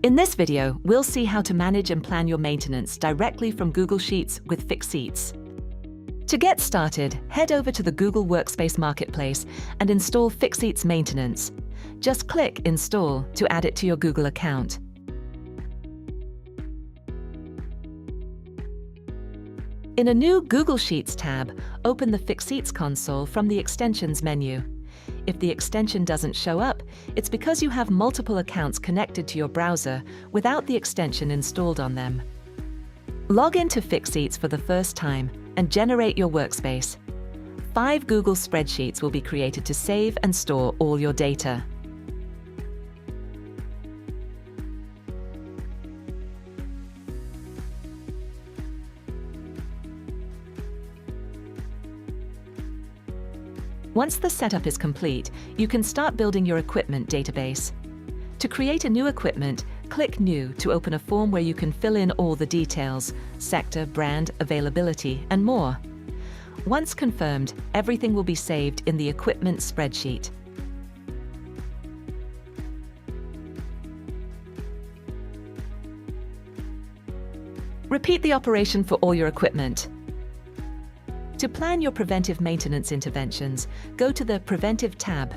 In this video, we'll see how to manage and plan your maintenance directly from Google Sheets with Fixeets. To get started, head over to the Google Workspace Marketplace and install Fixeets Maintenance. Just click Install to add it to your Google account. In a new Google Sheets tab, open the Fixeets console from the Extensions menu. If the extension doesn't show up, it's because you have multiple accounts connected to your browser without the extension installed on them. Log into Fixeets for the first time and generate your workspace. 5 Google spreadsheets will be created to save and store all your data. Once the setup is complete, you can start building your equipment database. To create a new equipment, click New to open a form where you can fill in all the details, sector, brand, availability, and more. Once confirmed, everything will be saved in the equipment spreadsheet. Repeat the operation for all your equipment. To plan your preventive maintenance interventions, go to the Preventive tab,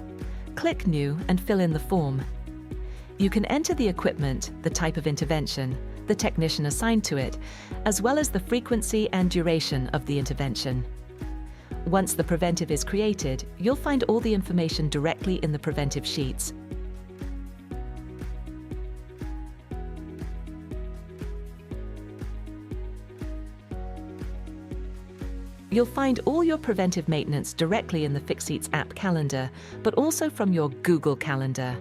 click New and fill in the form. You can enter the equipment, the type of intervention, the technician assigned to it, as well as the frequency and duration of the intervention. Once the preventive is created, you'll find all the information directly in the preventive sheets. You'll find all your preventive maintenance directly in the Fixeets app calendar, but also from your Google Calendar.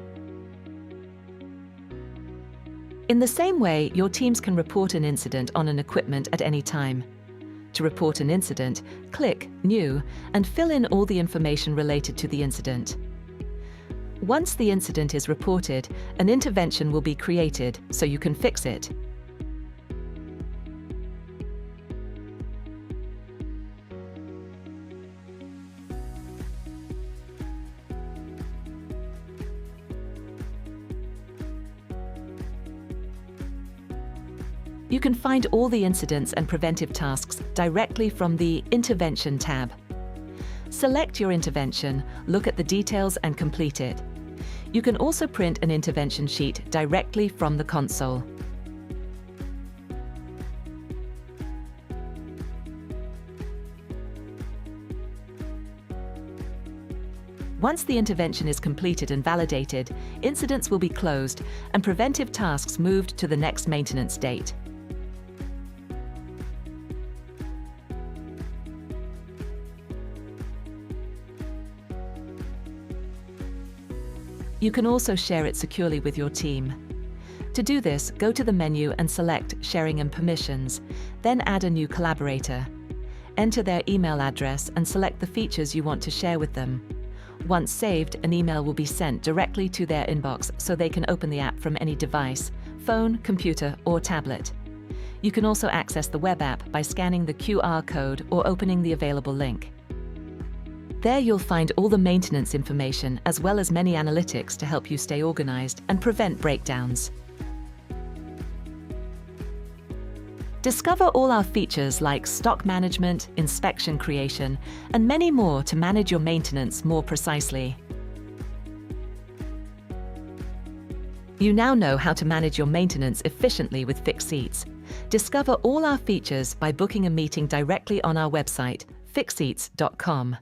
In the same way, your teams can report an incident on an equipment at any time. To report an incident, click New and fill in all the information related to the incident. Once the incident is reported, an intervention will be created so you can fix it. You can find all the incidents and preventive tasks directly from the Intervention tab. Select your intervention, look at the details and complete it. You can also print an intervention sheet directly from the console. Once the intervention is completed and validated, incidents will be closed and preventive tasks moved to the next maintenance date. You can also share it securely with your team. To do this, go to the menu and select Sharing and Permissions, then add a new collaborator. Enter their email address and select the features you want to share with them. Once saved, an email will be sent directly to their inbox so they can open the app from any device, phone, computer, or tablet. You can also access the web app by scanning the QR code or opening the available link. There you'll find all the maintenance information as well as many analytics to help you stay organized and prevent breakdowns. Discover all our features like stock management, inspection creation, and many more to manage your maintenance more precisely. You now know how to manage your maintenance efficiently with Fixeets. Discover all our features by booking a meeting directly on our website, fixeets.com.